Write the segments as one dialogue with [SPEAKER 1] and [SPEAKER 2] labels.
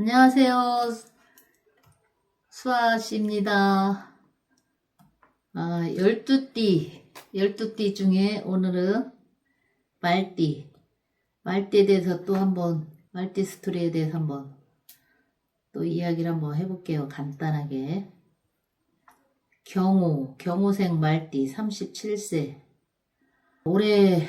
[SPEAKER 1] 안녕하세요. 수아씨입니다. 12띠 중에 오늘은 말띠에 대해서 또 한번, 말띠 스토리에 대해서 한번 또 이야기를 한번 해볼게요. 간단하게. 경호생 말띠 37세. 올해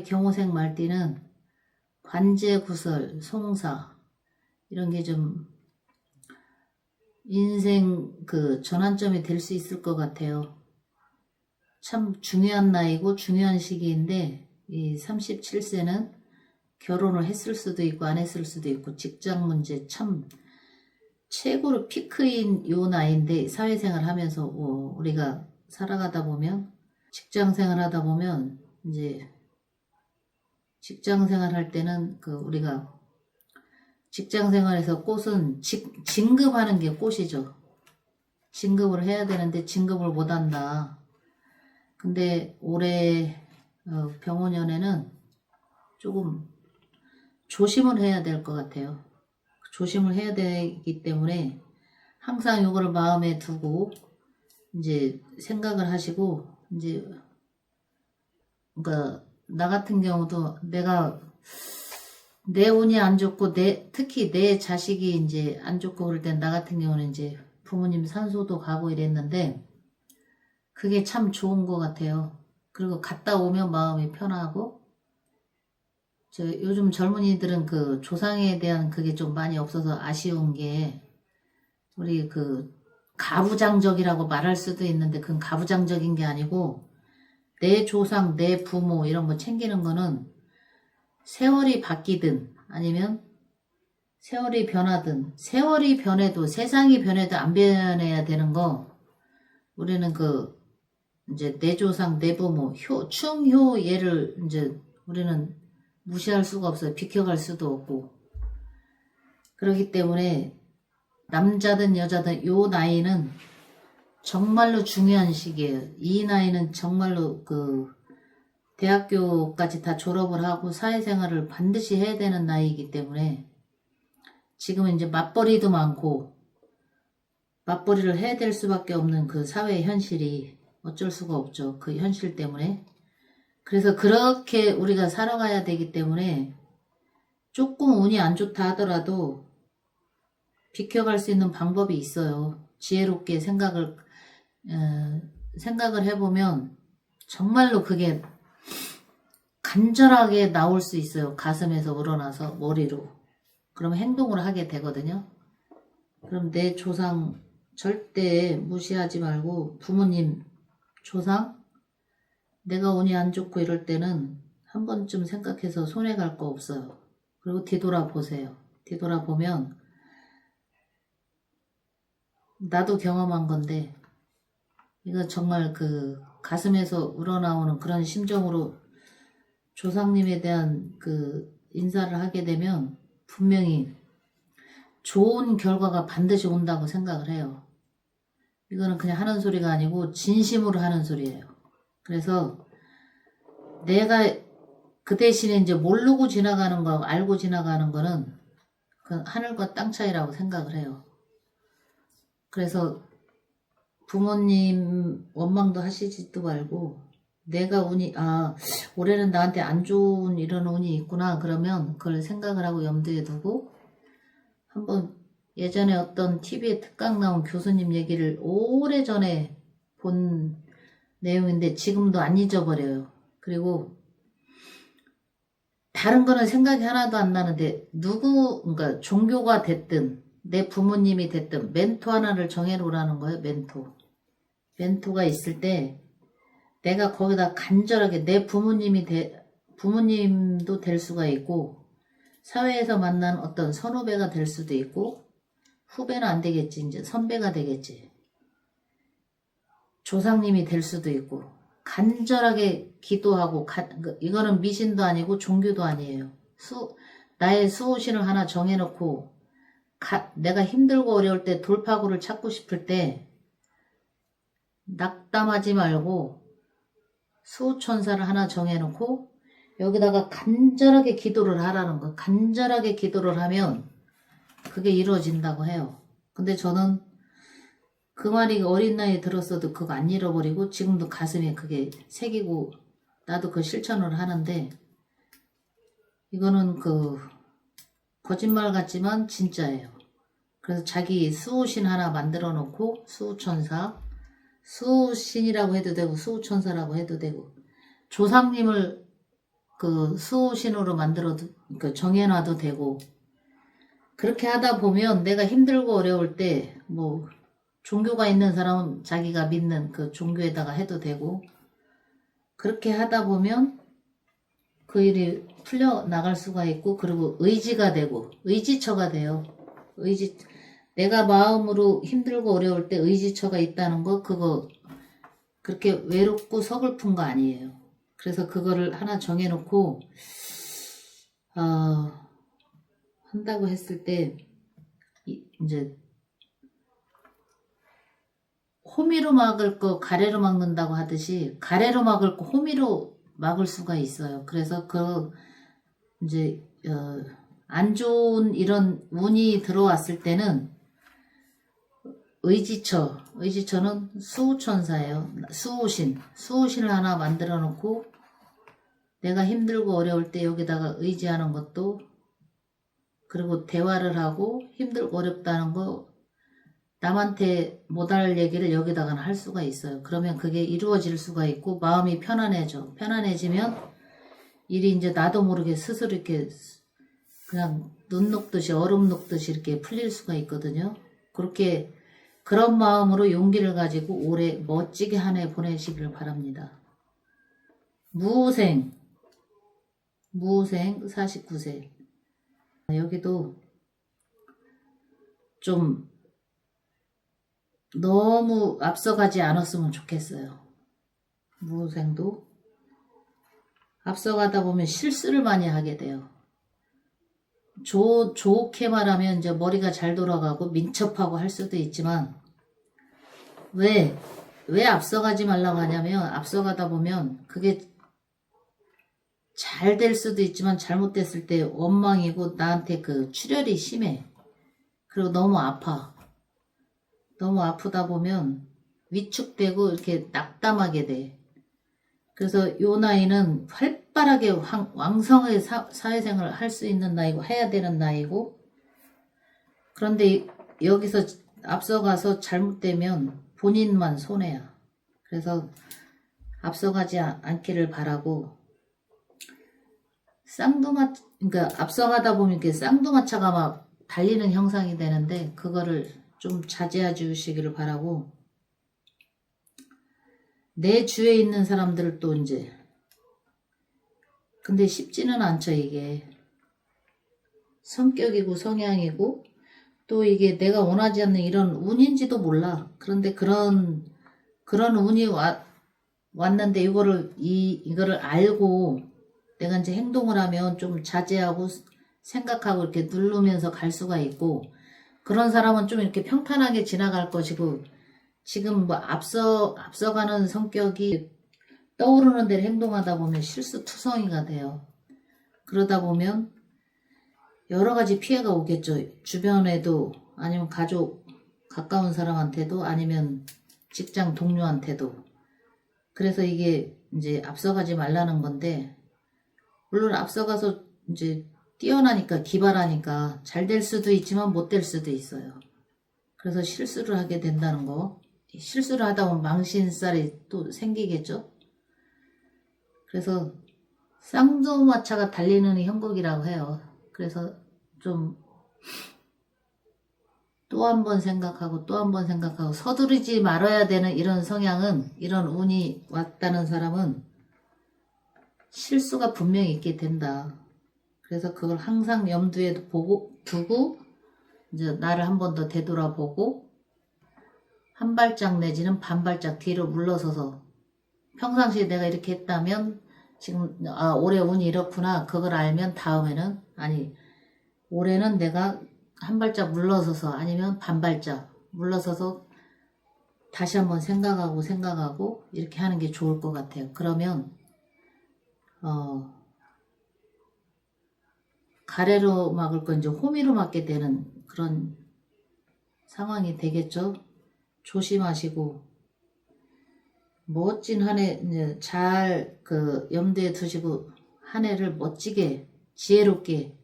[SPEAKER 1] 경호생 말띠는 관제구설, 송사, 이런 게 좀 인생 전환점이 될 수 있을 것 같아요. 참 중요한 나이고 중요한 시기인데, 이 37세는 결혼을 했을 수도 있고 안 했을 수도 있고 직장 문제 참 최고로 피크인 요 나이인데, 사회생활 하면서 우리가 살아가다 보면, 직장생활 하다 보면 이제 직장생활 할 때는 우리가 직장생활에서 꽃은 진급하는 게 꽃이죠. 진급을 해야 되는데 진급을 못한다. 근데 올해 병원연애는 조금 조심을 해야 될 것 같아요. 조심을 해야 되기 때문에 항상 이거를 마음에 두고 이제 생각을 하시고, 이제 그러니까 나 같은 경우도 내 운이 안 좋고 특히 내 자식이 이제 안 좋고 그럴 땐 나 같은 경우는 이제 부모님 산소도 가고 이랬는데, 그게 참 좋은 것 같아요. 그리고 갔다 오면 마음이 편하고, 요즘 젊은이들은 조상에 대한 그게 좀 많이 없어서 아쉬운 게, 우리 가부장적이라고 말할 수도 있는데 그건 가부장적인 게 아니고, 내 조상, 내 부모 이런 거 챙기는 거는 세월이 바뀌든 아니면 세월이 변하든, 세월이 변해도 세상이 변해도 안 변해야 되는 거, 우리는 이제 내 조상, 내 부모, 충효 얘를 이제 우리는 무시할 수가 없어요. 비켜갈 수도 없고. 그렇기 때문에 남자든 여자든 요 나이는 정말로 중요한 시기예요. 이 나이는 정말로 대학교까지 다 졸업을 하고 사회생활을 반드시 해야 되는 나이이기 때문에, 지금은 이제 맞벌이도 많고 맞벌이를 해야 될 수밖에 없는 사회의 현실이 어쩔 수가 없죠. 그 현실 때문에. 그래서 그렇게 우리가 살아가야 되기 때문에 조금 운이 안 좋다 하더라도 비켜갈 수 있는 방법이 있어요. 지혜롭게 생각을 해보면 정말로 그게 간절하게 나올 수 있어요. 가슴에서 우러나서 머리로. 그러면 행동을 하게 되거든요. 그럼 내 조상 절대 무시하지 말고, 부모님, 조상, 내가 운이 안 좋고 이럴 때는 한 번쯤 생각해서 손해 갈 거 없어요. 그리고 뒤돌아보세요. 뒤돌아보면 나도 경험한 건데, 이거 정말 가슴에서 우러나오는 그런 심정으로 조상님에 대한 인사를 하게 되면 분명히 좋은 결과가 반드시 온다고 생각을 해요. 이거는 그냥 하는 소리가 아니고 진심으로 하는 소리예요. 그래서 내가 그 대신에 이제 모르고 지나가는 거, 알고 지나가는 거는 그 하늘과 땅 차이라고 생각을 해요. 그래서 부모님 원망도 하시지도 말고, 내가 올해는 나한테 안 좋은 이런 운이 있구나, 그러면 그걸 생각을 하고 염두에 두고, 한번 예전에 어떤 TV에 특강 나온 교수님 얘기를 오래전에 본 내용인데 지금도 안 잊어버려요. 그리고 다른 거는 생각이 하나도 안 나는데, 그러니까 종교가 됐든 내 부모님이 됐든 멘토 하나를 정해놓으라는 거예요. 멘토가 있을 때 내가 거기다 간절하게, 내 부모님도 될 수가 있고, 사회에서 만난 어떤 선후배가 될 수도 있고, 후배는 안 되겠지, 이제 선배가 되겠지, 조상님이 될 수도 있고, 간절하게 기도하고, 이거는 미신도 아니고 종교도 아니에요. 나의 수호신을 하나 정해놓고, 내가 힘들고 어려울 때 돌파구를 찾고 싶을 때 낙담하지 말고 수호천사를 하나 정해놓고 여기다가 간절하게 기도를 하라는 거. 간절하게 기도를 하면 그게 이루어진다고 해요. 근데 저는 그 말이 어린 나이에 들었어도 그거 안 잃어버리고 지금도 가슴에 그게 새기고 나도 그 실천을 하는데 이거는 그 거짓말 같지만 진짜예요. 그래서 자기 수호신 하나 만들어 놓고 수호천사, 수호신이라고 해도 되고 수호천사라고 해도 되고 조상님을 그 수호신으로 만들어 그 정해놔도 되고 그렇게 하다 보면 내가 힘들고 어려울 때 뭐 종교가 있는 사람은 자기가 믿는 그 종교에다가 해도 되고 그렇게 하다 보면 그 일이 풀려 나갈 수가 있고 그리고 의지가 되고 의지처가 돼요. 내가 마음으로 힘들고 어려울 때 의지처가 있다는 거 그거 그렇게 외롭고 서글픈 거 아니에요. 그래서 그거를 하나 정해놓고 한다고 했을 때 이제 호미로 막을 거 가래로 막는다고 하듯이 가래로 막을 거 호미로 막을 수가 있어요. 그래서 그 이제 안 좋은 이런 운이 들어왔을 때는 의지처는 수호천사예요. 수호신을 하나 만들어 놓고 내가 힘들고 어려울 때 여기다가 의지하는 것도 그리고 대화를 하고 힘들고 어렵다는 거 남한테 못할 얘기를 여기다가 할 수가 있어요. 그러면 그게 이루어질 수가 있고 마음이 편안해지면 일이 이제 나도 모르게 스스로 이렇게 그냥 눈 녹듯이 얼음 녹듯이 이렇게 풀릴 수가 있거든요. 그렇게 그런 마음으로 용기를 가지고 올해 멋지게 한 해 보내시기를 바랍니다. 무생 49세 여기도 좀 너무 앞서가지 않았으면 좋겠어요. 무생도 앞서가다 보면 실수를 많이 하게 돼요. 좋게 말하면 이제 머리가 잘 돌아가고 민첩하고 할 수도 있지만 왜 앞서가지 말라고 하냐면 앞서가다 보면 그게 잘 될 수도 있지만 잘못됐을 때 원망이고 나한테 그 출혈이 심해. 그리고 너무 아파. 너무 아프다 보면 위축되고 이렇게 낙담하게 돼. 그래서 요 나이는 활발하게 왕성하게 사회생활을 할 수 있는 나이고 해야 되는 나이고 그런데 여기서 앞서가서 잘못되면 본인만 손해야. 그래서 앞서가지 않기를 바라고 그러니까 앞서가다 보면 이렇게 쌍두마차가 막 달리는 형상이 되는데 그거를 좀 자제해 주시기를 바라고 내 주위에 있는 사람들을 또 이제 근데 쉽지는 않죠. 이게 성격이고 성향이고 또 이게 내가 원하지 않는 이런 운인지도 몰라. 그런데 그런 운이 왔는데 이거를 알고 내가 이제 행동을 하면 좀 자제하고 생각하고 이렇게 누르면서 갈 수가 있고 그런 사람은 좀 이렇게 평탄하게 지나갈 것이고 지금 뭐 앞서가는 성격이 떠오르는 대로 행동하다 보면 실수투성이가 돼요. 그러다 보면 여러 가지 피해가 오겠죠. 주변에도 아니면 가족 가까운 사람한테도 아니면 직장 동료한테도. 그래서 이게 이제 앞서가지 말라는 건데 물론 앞서가서 이제 뛰어나니까 기발하니까 잘 될 수도 있지만 못 될 수도 있어요. 그래서 실수를 하게 된다는 거. 실수를 하다 보면 망신살이 또 생기겠죠. 그래서 쌍두마차가 달리는 형국이라고 해요. 그래서 좀 또 한 번 생각하고 또 한 번 생각하고 서두르지 말아야 되는 이런 성향은 이런 운이 왔다는 사람은 실수가 분명히 있게 된다. 그래서 그걸 항상 염두에 두고 이제 나를 한 번 더 되돌아보고 한 발짝 내지는 반 발짝 뒤로 물러서서 평상시에 내가 이렇게 했다면 지금 올해 운이 이렇구나 그걸 알면 다음에는 올해는 내가 한 발짝 물러서서 아니면 반 발짝 물러서서 다시 한번 생각하고 이렇게 하는 게 좋을 것 같아요. 그러면 가래로 막을 건 이제 호미로 막게 되는 그런 상황이 되겠죠. 조심하시고 멋진 한 해 이제 잘 염두에 두시고 한 해를 멋지게 지혜롭게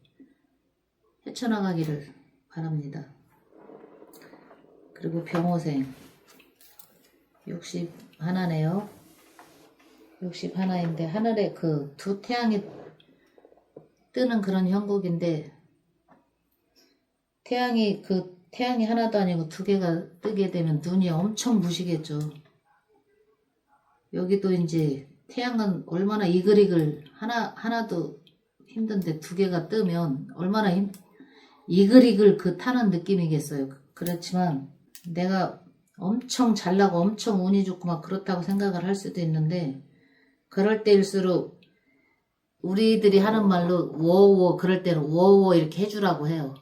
[SPEAKER 1] 헤쳐나가기를 바랍니다. 그리고 병호생 61네요. 61인데 하늘에 두 태양이 뜨는 그런 형국인데 태양이 하나도 아니고 두 개가 뜨게 되면 눈이 엄청 부시겠죠. 여기도 이제 태양은 얼마나 이글이글 하나도 힘든데 두 개가 뜨면 얼마나 이글이글 타는 느낌이겠어요. 그렇지만 내가 엄청 잘나고 엄청 운이 좋고 막 그렇다고 생각을 할 수도 있는데 그럴 때일수록 우리들이 하는 말로 워워 그럴 때는 워워 이렇게 해주라고 해요.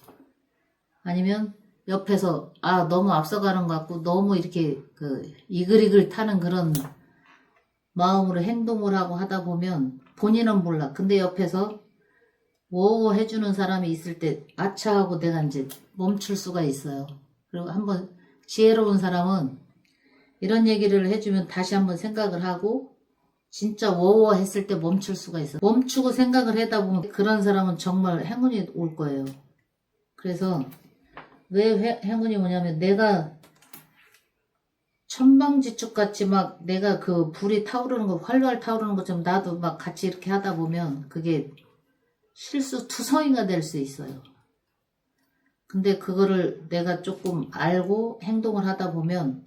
[SPEAKER 1] 아니면 옆에서 너무 앞서가는 것 같고 너무 이렇게 이글이글 타는 그런 마음으로 행동을 하고 하다 보면 본인은 몰라. 근데 옆에서 워워 해주는 사람이 있을 때 아차 하고 내가 이제 멈출 수가 있어요. 그리고 한번 지혜로운 사람은 이런 얘기를 해주면 다시 한번 생각을 하고 진짜 워워 했을 때 멈출 수가 있어요. 멈추고 생각을 하다 보면 그런 사람은 정말 행운이 올 거예요. 그래서 왜 행운이 오냐면 내가 천방지축같이 막 내가 불이 타오르는 거 활활 타오르는 것처럼 나도 막 같이 이렇게 하다 보면 그게 실수투성이가 될 수 있어요. 근데 그거를 내가 조금 알고 행동을 하다 보면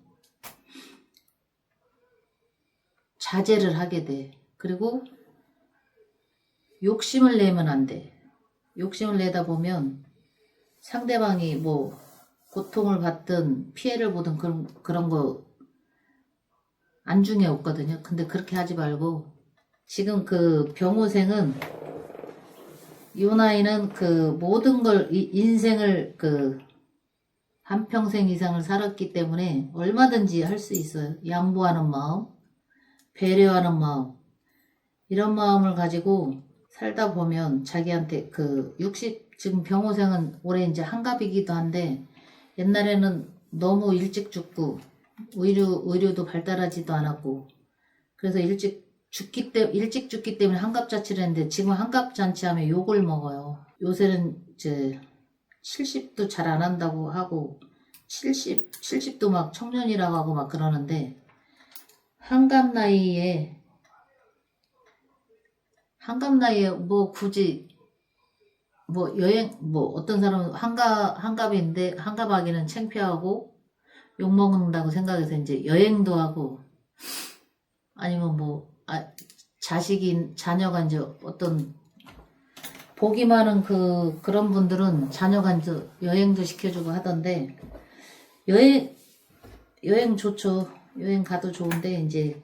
[SPEAKER 1] 자제를 하게 돼. 그리고 욕심을 내면 안 돼. 욕심을 내다 보면 상대방이 뭐 고통을 받든 피해를 보든 그런 거 안중에 없거든요. 근데 그렇게 하지 말고 지금 병호생은 이 나이는 모든 걸 인생을 한평생 이상을 살았기 때문에 얼마든지 할 수 있어요. 양보하는 마음, 배려하는 마음 이런 마음을 가지고 살다 보면 자기한테 지금 병호생은 올해 이제 한갑이기도 한데 옛날에는 너무 일찍 죽고 의료도 발달하지도 않았고 그래서 일찍 죽기 때문에 한갑잔치를 했는데 지금 한갑잔치 하면 욕을 먹어요. 요새는 이제 70도 잘 안 한다고 하고 70도 막 청년이라고 하고 막 그러는데 한갑 나이에 뭐 굳이 뭐 여행 뭐 어떤 사람은 한갑인데 한갑하기는 창피하고 욕먹는다고 생각해서 이제 여행도 하고 아니면 자녀가 이제 어떤 복이 많은 그런 분들은 자녀가 이제 여행도 시켜주고 하던데 여행 좋죠. 여행 가도 좋은데 이제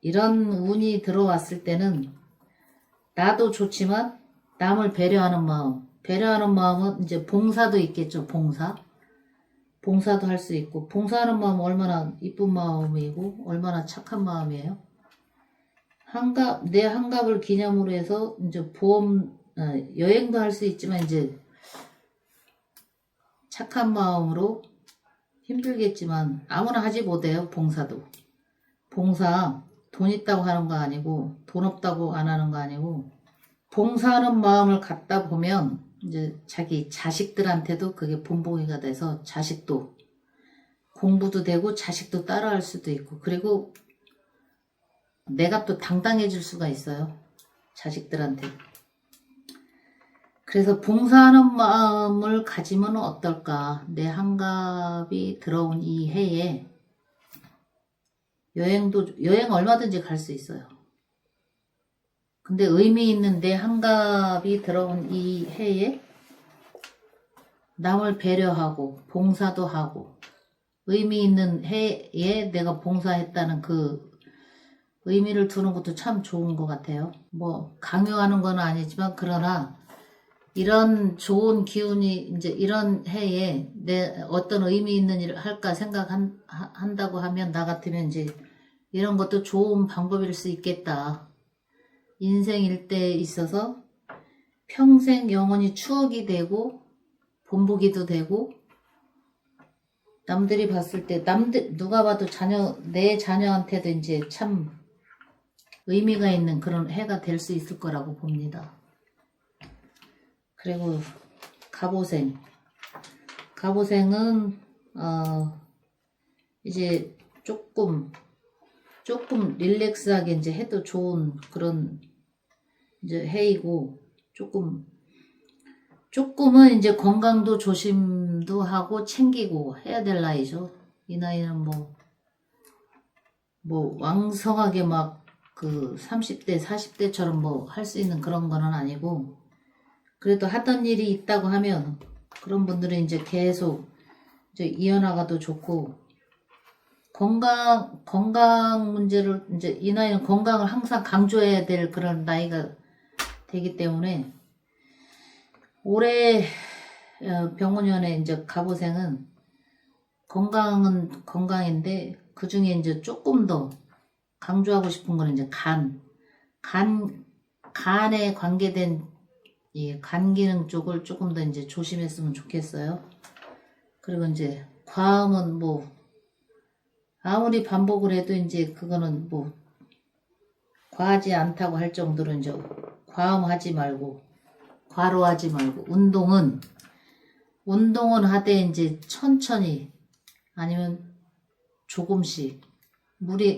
[SPEAKER 1] 이런 운이 들어왔을 때는 나도 좋지만 남을 배려하는 마음은 이제 봉사도 있겠죠. 봉사도 할 수 있고 봉사하는 마음은 얼마나 이쁜 마음이고 얼마나 착한 마음이에요. 내 한갑을 기념으로 해서 이제 여행도 할 수 있지만 이제 착한 마음으로 힘들겠지만 아무나 하지 못해요. 봉사 돈 있다고 하는 거 아니고 돈 없다고 안 하는 거 아니고 봉사하는 마음을 갖다 보면 이제 자기 자식들한테도 그게 본보기가 돼서 자식도 공부도 되고 자식도 따라할 수도 있고 그리고 내가 또 당당해질 수가 있어요. 자식들한테. 그래서 봉사하는 마음을 가지면 어떨까. 내 한갑이 들어온 이 해에 여행 얼마든지 갈 수 있어요. 근데 의미 있는 내 한갑이 들어온 이 해에 남을 배려하고 봉사도 하고 의미 있는 해에 내가 봉사했다는 의미를 두는 것도 참 좋은 것 같아요. 뭐 강요하는 건 아니지만 그러나 이런 좋은 기운이 이제 이런 해에 내 어떤 의미 있는 일을 할까 생각한다고 하면 나 같으면 이제 이런 것도 좋은 방법일 수 있겠다. 인생일 때 있어서 평생 영원히 추억이 되고 본보기도 되고, 남들이 봤을 때, 누가 봐도 내 자녀한테도 이제 참 의미가 있는 그런 해가 될 수 있을 거라고 봅니다. 그리고 갑오생. 갑오생은, 이제 조금 릴렉스하게 이제 해도 좋은 그런 이제 해이고, 조금은 이제 건강도 조심도 하고 챙기고 해야 될 나이죠. 이 나이는 뭐 왕성하게 막 그 30대, 40대처럼 뭐 할 수 있는 그런 거는 아니고, 그래도 하던 일이 있다고 하면 그런 분들은 이제 계속 이제 이어나가도 좋고, 건강 문제를 이제 이 나이는 건강을 항상 강조해야 될 그런 나이가 되기 때문에, 올해 병원년에 이제 갑오생은 건강은 건강인데, 그 중에 이제 조금 더 강조하고 싶은 거는 이제 간에 관계된 이 간 기능 쪽을 조금 더 이제 조심했으면 좋겠어요. 그리고 이제 과음은 뭐 아무리 반복을 해도 이제 그거는 뭐 과하지 않다고 할 정도로 이제 과음하지 말고, 과로하지 말고, 운동은 하되 이제 천천히, 아니면 조금씩,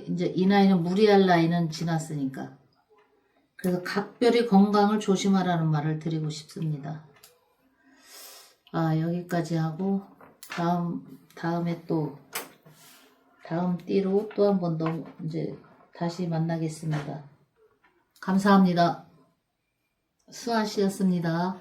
[SPEAKER 1] 이제 이 나이는 무리할 나이는 지났으니까. 그래서 각별히 건강을 조심하라는 말을 드리고 싶습니다. 여기까지 하고, 다음에 또, 다음 띠로 또 한 번 더 이제 다시 만나겠습니다. 감사합니다. 수아씨였습니다.